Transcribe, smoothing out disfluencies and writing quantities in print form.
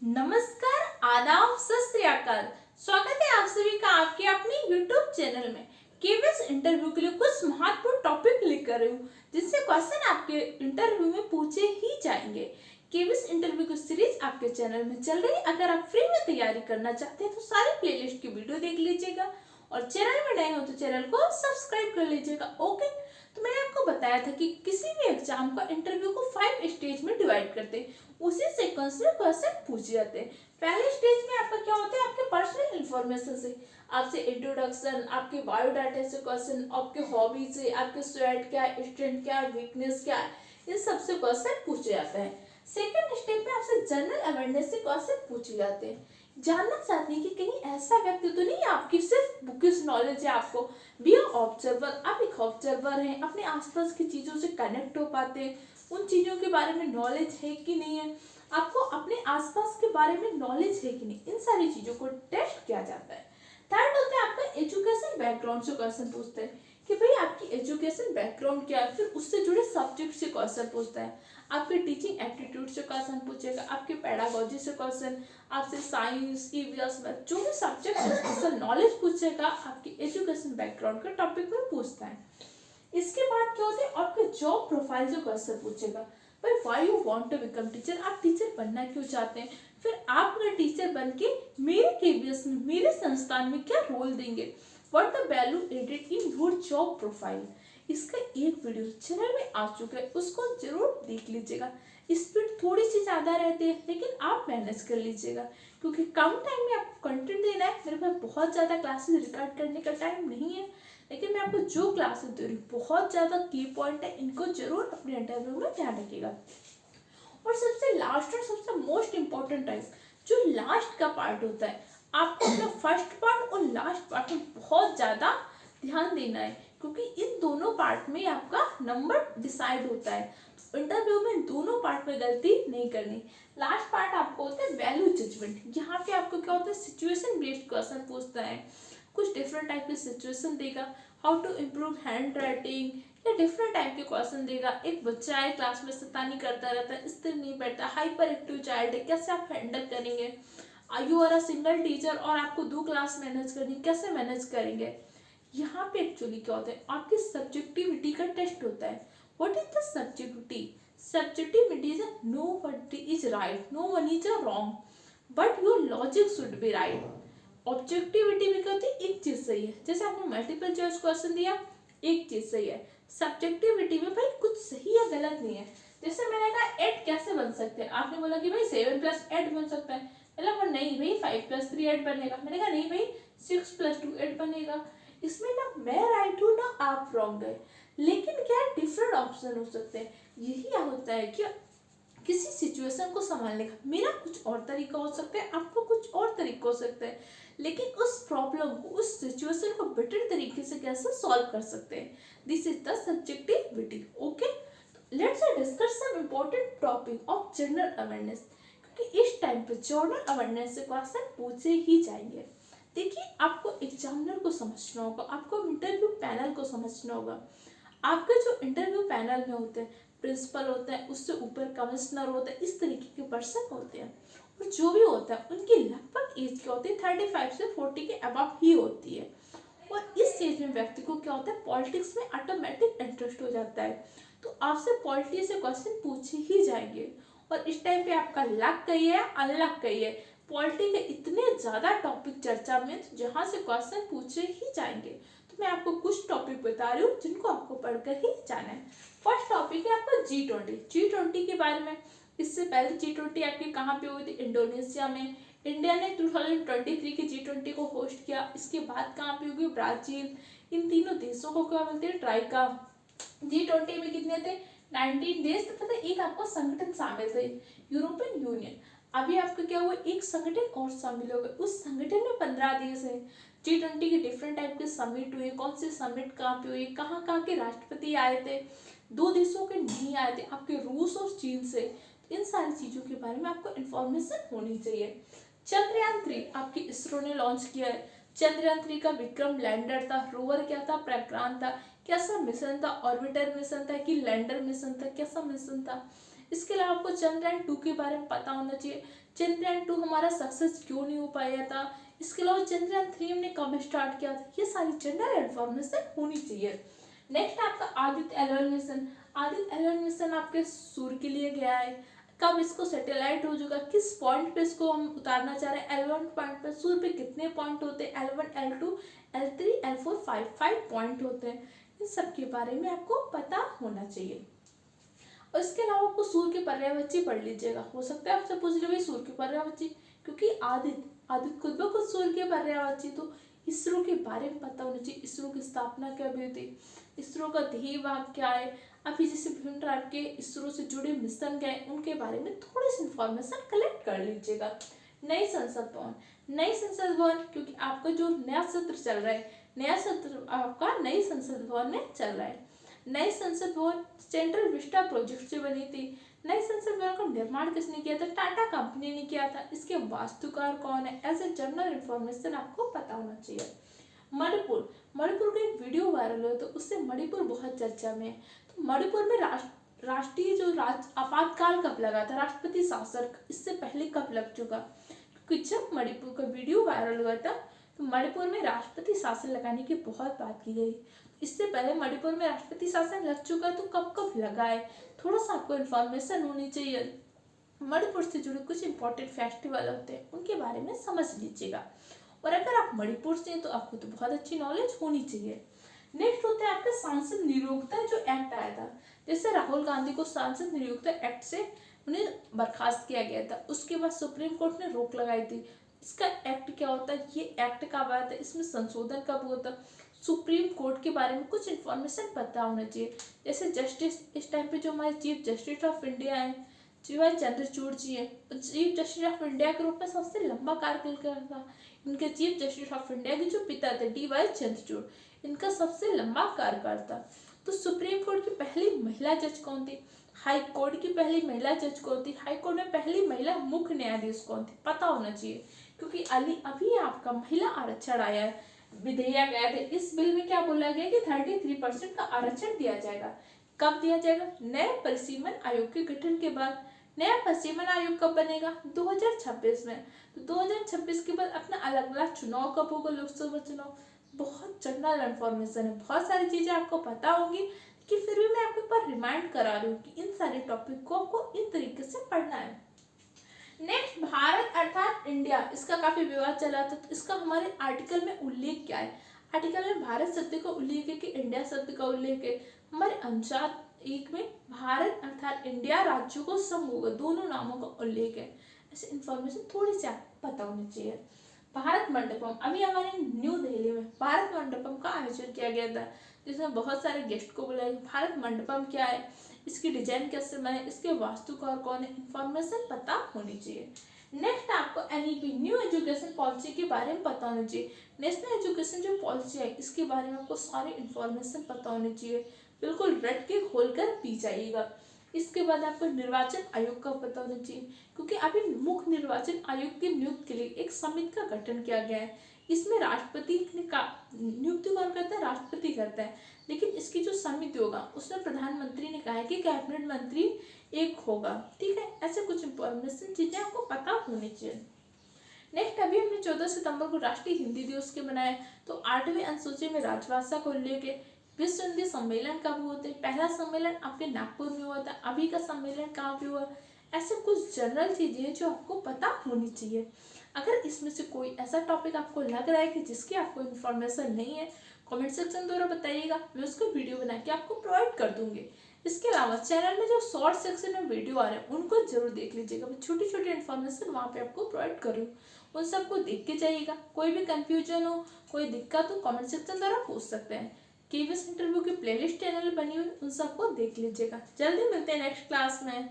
नमस्कार, आदाब, सत श्री अकाल। स्वागत है आप सभी का आपके अपने YouTube चैनल में। केवीएस इंटरव्यू के लिए कुछ महत्वपूर्ण टॉपिक लेकर रही हूँ जिससे क्वेश्चन आपके इंटरव्यू में पूछे ही जाएंगे। केवीएस इंटरव्यू की सीरीज आपके चैनल में चल रही है। अगर आप फ्री में तैयारी करना चाहते हैं तो सारी प्लेलिस्ट की वीडियो देख लीजिएगा और चैनल में नए हो तो चैनल को सब्सक्राइब कर लीजिएगा। ओके, तो मैंने आपको बताया था कि किसी भी एग्जाम का इंटरव्यू को 5 स्टेज में डिवाइड करते हैं, उसी सीक्वेंस में क्वेश्चन पूछे जाते हैं। पहले स्टेज में आपका क्या होता है, आपके पर्सनल इंफॉर्मेशन से, आपसे इंट्रोडक्शन, आपके बायोडाटा से क्वेश्चन, आपके हॉबी से, आपके स्वेट क्या है, स्ट्रेंथ क्या है, वीकनेस क्या है, इन सबसे क्वेश्चन पूछे जाते हैं। सेकंड स्टेप में आपसे जनरल अवेयरनेस से क्वेश्चन पूछे जाते हैं। जानना चाहते हैं कि कहीं ऐसा व्यक्ति तो नहीं आपकी सिर्फ बुकिश नॉलेज है, आपको बी ऑब्जर्वर, आप एक ऑब्जर्वर हैं, अपने आसपास की चीजों से कनेक्ट हो पाते हैं, उन चीजों के बारे में नॉलेज है कि नहीं है, आपको अपने आसपास के बारे में नॉलेज है कि नहीं, इन सारी चीजों को टेस्ट किया जाता है। थर्ड होता है आपका एजुकेशन बैकग्राउंड से क्वेश्चन पूछते हैं कि भाई आपकी एजुकेशन बैकग्राउंड क्या है, फिर उससे जुड़े सब्जेक्ट से क्वेश्चन पूछता है। आपके टीचिंग एप्टीट्यूड से क्वेश्चन पूछेगा, आपके पेडागोजी से क्वेश्चन, आपसे साइंस, ईवीएस में जो भी सब्जेक्ट से नॉलेज पूछेगा, आपकी एजुकेशन बैकग्राउंड के टॉपिक में पूछता है। इसके बाद क्या होता है, आपके जॉब प्रोफाइल से क्वेश्चन पूछेगा, भाई why you want to become teacher, आप टीचर बनना क्यों चाहते हैं, फिर आप अगर टीचर बन के मेरे केवीएस में, मेरे संस्थान में क्या रोल देंगे, what the value added in your job profile. इसका एक वीडियो चैनल में आ चुका है, उसको जरूर देख लीजिएगा। स्पीड थोड़ी सी ज्यादा रहती है लेकिन आप मैनेज कर लीजिएगा, क्योंकि कम टाइम में आपको कंटेंट देना है। मेरे पास बहुत ज्यादा क्लासेस रिकॉर्ड करने का टाइम नहीं है, लेकिन मैं आपको जो क्लासेस दे रही हूँ बहुत ज्यादा की पॉइंट है, इनको जरूर अपने इंटरव्यू में ध्यान रखिएगा। और सबसे लास्ट और सबसे मोस्ट इम्पोर्टेंट टाइप, जो लास्ट का पार्ट होता है, आपको अपना फर्स्ट पार्ट और लास्ट पार्ट में बहुत ज्यादा ध्यान देना है, क्योंकि इन दोनों पार्ट में आपका नंबर डिसाइड होता है। इंटरव्यू में दोनों पार्ट में गलती नहीं करनी। लास्ट पार्ट आपको होता है वैल्यू जजमेंट। यहाँ पे आपको क्या होता है, सिचुएशन बेस्ड क्वेश्चन पूछता है, कुछ डिफरेंट टाइप की सिचुएशन देगा, how to improve handwriting, या डिफरेंट टाइप के क्वेश्चन देगा। एक बच्चा है क्लास में शैतानी करता रहता है, स्थिर नहीं बैठता, हाइपर एक्टिव चाइल्ड है, कैसे आप हैंडल करेंगे। You are a single teacher और आपको 2 क्लास मैनेज करनी, कैसे मैनेज करेंगे। यहाँ पे एक्चुअली क्या होता है, आपकी सब्जेक्टिविटी का टेस्ट होता है। What is the subjectivity? Subjectivity is no one is right, no one is wrong, but your logic should be right. Objectivity में क्या होती है, एक चीज सही है, जैसे आपने मल्टीपल चॉइस क्वेश्चन दिया, एक चीज सही है। सब्जेक्टिविटी में भाई कुछ सही या गलत नहीं है। जैसे मैंने कहा 8 कैसे बन सकते हैं, आपने बोला कि भाई 7 + 8 बन सकता है, मैंने कहा नहीं भाई 5 + 3 8 बनेगा, मैंने कहा नहीं भाई 6 + 2 8 बनेगा। इसमें ना मैं राइट हूँ ना आप रॉन्ग है, लेकिन क्या डिफरेंट ऑप्शन हो सकते हैं। यही होता है कि किसी सिचुएशन को संभालने का मेरा कुछ और तरीका हो सकता है, आपको कुछ और तरीका हो सकता है, लेकिन उस प्रॉब्लम को, उस सिचुएशन को बेटर तरीके से कैसे सॉल्व कर सकते हैं, this is the subjectivity. Okay, let's discuss some important topic of general awareness, क्योंकि इस टाइम पे जनरल अवेयरनेस से क्वेश्चन पूछे ही जाएंगे। देखिए, आपको एग्जामिनर को समझना होगा, आपको इंटरव्यू पैनल को समझना होगा। आपके जो इंटरव्यू पैनल में होते हैं, प्रिंसिपल होता है, उससे ऊपर कमिश्नर होता है, इस तरीके के पर्सन होते हैं, और जो भी होता है उनकी लगभग एज क्या होती है, 35 से 40 के अबव ही होती है। और इस एज में व्यक्ति को क्या होता है, पॉलिटिक्स में ऑटोमेटिक इंटरेस्ट हो जाता है, तो आपसे पॉलिटी से क्वेश्चन पूछे ही जाएंगे। और इस टाइम पे आपका लक कही है, अनलक कही है, पॉलिटी के इतने ज्यादा टॉपिक चर्चा में जहां से क्वेश्चन पूछे ही जाएंगे। तो मैं आपको कुछ टॉपिक बता रही हूँ जिनको आपको पढ़कर ही जाना है। फर्स्ट टॉपिक है आपका G20 के बारे में। इससे पहले G20 आपकी कहाँ पे हुई थी, इंडोनेशिया में। इंडिया ने 2023 के G20 को होस्ट किया। इसके बाद कहाँ पे होगी, ब्राजील। इन तीनों देशों को क्या बोलते हैं, ट्राइका। G20 में कितने थे, 19 देश, तथा एक आपको संगठन शामिल थे, यूरोपियन यूनियन। अभी आपका क्या हुआ, एक संगठन और शामिल हो गए, उस संगठन में 15 देश है। G20 के डिफरेंट टाइप के समिट हुए, कौन से समिट कहाँ पे हुए, कहाँ कहाँ के राष्ट्रपति आए थे, 2 देशों के नहीं आए थे, आपके रूस और चीन से। इन सारी चीजों के बारे में आपको इन्फॉर्मेशन होनी चाहिए। चंद्रयान 3 आपकी इसरो ने लॉन्च किया है। चंद्रयान 3 का विक्रम लैंडर था, रोवर क्या था, प्रज्ञान था। कैसा मिशन था, ऑर्बिटर मिशन था कि लैंडर मिशन था, कैसा मिशन था। इसके अलावा आपको चंद्रयान 2 के बारे में पता होना चाहिए, चंद्रयान 2 हमारा सक्सेस क्यों नहीं हो पाया था। इसके अलावा चंद्रयान 3 हमने कब स्टार्ट किया था, ये सारी जनरल इन्फॉर्मेशन होनी चाहिए। नेक्स्ट आपका Aditya L1 mission. Aditya L1 mission आपके सूर्य के लिए गया है, कब इसको सैटेलाइट हो चुका, किस पॉइंट पे इसको हम उतारना चाह रहे हैं, L1 पॉइंट पे। सूर्य पे कितने पॉइंट होते हैं, L1 L2 L3 L4 5 point होते हैं। इन सब के बारे में आपको पता होना चाहिए। और इसके अलावा आपको सूर्य के पर्यायवाची पढ़ लीजिएगा। हो सकता है आपसे पूछ ले भाई सूर्य के पर्यायवाची, क्योंकि आदित्य खुद ब खुद सूर्य के पर्यायवाची, तो इसरो के बारे में पता होना चाहिए। इसरो की स्थापना कब हुई थी, इसरो का ध्येय वाक्य क्या है, अभी जैसे विभिन्न टाइप के इसरो से जुड़े मिशन गए उनके बारे में थोड़ी सी इंफॉर्मेशन कलेक्ट कर लीजिएगा। नई संसद भवन, नई संसद भवन क्योंकि आपका जो नया सत्र चल रहा है, नया सत्र आपका नई संसद भवन में चल रहा है। नई संसद भवन सेंट्रल विस्टा प्रोजेक्ट से बनी थी। नई संसद भवन का निर्माण किसने किया था, टाटा कंपनी ने किया था। इसके वास्तुकार कौन है, ऐसे जनरल इंफॉर्मेशन आपको पता होना चाहिए। मणिपुर, मणिपुर का एक वीडियो वायरल हुआ तो उससे मणिपुर बहुत चर्चा में है। तो मणिपुर में राष्ट्रीय जो आपातकाल कब लगा था, राष्ट्रपति शासन, इससे पहले कब लग चुका, क्योंकि जब मणिपुर का वीडियो वायरल हुआ था तो मणिपुर में राष्ट्रपति शासन लगाने की बहुत बात की गई। इससे पहले मणिपुर में राष्ट्रपति शासन लग चुका, तो कब कब लगा है, थोड़ा सा आपको इन्फॉर्मेशन होनी चाहिए। मणिपुर से जुड़े कुछ इंपॉर्टेंट फेस्टिवल होते हैं उनके बारे में समझ लीजिएगा। और अगर आप मणिपुर से हैं तो आपको तो बहुत अच्छी नॉलेज होनी चाहिए। नेक्स्ट होता है आपका सांसद नियोक्ता जो एक्ट आया था, जैसे राहुल गांधी को सांसद नियोक्ता एक्ट से उन्हें बर्खास्त किया गया था, उसके बाद सुप्रीम कोर्ट ने रोक लगाई थी। इसका एक्ट क्या होता है, ये एक्ट कब आया था, इसमें संशोधन कब हुआ था, सुप्रीम कोर्ट के बारे में कुछ इन्फॉर्मेशन पता होना चाहिए। जैसे जस्टिस इस टाइम पे जो हमारे चीफ जस्टिस ऑफ इंडिया है जीवाई चंद्रचूड़ जी है, चीफ जस्टिस ऑफ इंडिया के रूप में सबसे लंबा कार्यकाल था। इनके चीफ जस्टिस ऑफ इंडिया के जो पिता थे DY चंद्रचूड़, इनका सबसे लंबा कार्यकाल था। तो सुप्रीम कोर्ट की पहली महिला जज कौन थी, हाई कोर्ट की पहली महिला जज कौन थी, हाई कोर्ट में पहली महिला मुख्य न्यायाधीश कौन थी, पता होना चाहिए। क्योंकि अभी आपका महिला आरक्षण आया है, विधेयक आया था, इस बिल में क्या बोला गया कि 33% का आरक्षण दिया जाएगा। कब दिया जाएगा, नए परिसीमन आयोग के गठन के बाद। नया परिसीमन आयोग कब बनेगा, 2026 में। तो 2026 के बाद अपना अलग अलग चुनाव कब होगा, लोकसभा चुनाव। बहुत जनरल इंफॉर्मेशन है, बहुत सारी चीजें आपको पता होंगी, कि फिर भी मैं आपको एक बार रिमाइंड करा रही हूँ कि इन सारे टॉपिक को आपको इन तरीके से पढ़ना है। नेक्स्ट, भारत अर्थात इंडिया, इसका काफी विवाद चला था, तो इसका हमारे आर्टिकल में उल्लेख क्या है। आर्टिकल में भारत शब्द का उल्लेख है कि इंडिया शब्द का उल्लेख है। हमारे अनुच्छेद 1 में भारत अर्थात इंडिया राज्यों को समूह दोनों नामों का उल्लेख है। ऐसे इन्फॉर्मेशन थोड़ी सी आपको पता होनी चाहिए। भारत मंडपम, अभी हमारे न्यू दिल्ली में भारत मंडपम का आयोजन किया गया था, जिसमें बहुत सारे गेस्ट को बुलाया। भारत मंडपम क्या है, इसकी डिजाइन कैसे बने, इसके वास्तुकार कौन है, इन्फॉर्मेशन पता होनी चाहिए। नेक्स्ट आपको NEP न्यू एजुकेशन पॉलिसी के बारे में पता होना चाहिए। नेशनल एजुकेशन जो पॉलिसी है इसके बारे में आपको सारी इन्फॉर्मेशन पता होनी चाहिए, बिल्कुल रट के खोल कर पी जाइएगा। इसके बाद आपको निर्वाचन आयोग का पता होना चाहिए, क्योंकि अभी मुख्य निर्वाचन आयोग की नियुक्ति के लिए एक समिति का गठन किया गया है। इसमें राष्ट्रपति का नियुक्ति कौन करता है, राष्ट्रपति करता है, लेकिन इसकी जो समिति होगा उसमें प्रधानमंत्री ने कहा है कि कैबिनेट मंत्री एक होगा। ठीक है, ऐसे कुछ इंफॉर्मेशन चीजें आपको पता होनी चाहिए। नेक्स्ट, अभी हमने 14 सितंबर को राष्ट्रीय हिंदी दिवस के मनाया, तो 8वें अनुसूची में राजभाषा को लेके विश्व हिंदी सम्मेलन कब हुए थे, पहला सम्मेलन आपके नागपुर में हुआ था, अभी का सम्मेलन कहाँ पे हुआ। ऐसे कुछ जनरल चीजें जो आपको पता होनी चाहिए। अगर इसमें से कोई ऐसा टॉपिक आपको लग रहा है कि जिसकी आपको इन्फॉर्मेशन नहीं है, कमेंट सेक्शन द्वारा बताइएगा, मैं उसको वीडियो बना के आपको प्रोवाइड कर दूंगी। इसके अलावा चैनल में जो शॉर्ट सेक्शन में वीडियो आ रहे हैं उनको जरूर देख लीजिएगा, मैं छोटी छोटी इन्फॉर्मेशन वहाँ पे आपको प्रोवाइड कर रही हूँ, उन सबको देख के जाइएगा। कोई भी कंफ्यूजन हो, कोई दिक्कत हो, कमेंट सेक्शन द्वारा पूछ सकते हैं। KVS इंटरव्यू की प्लेलिस्ट चैनल बनी हुई, उन सबको देख लीजिएगा। जल्दी मिलते हैं नेक्स्ट क्लास में।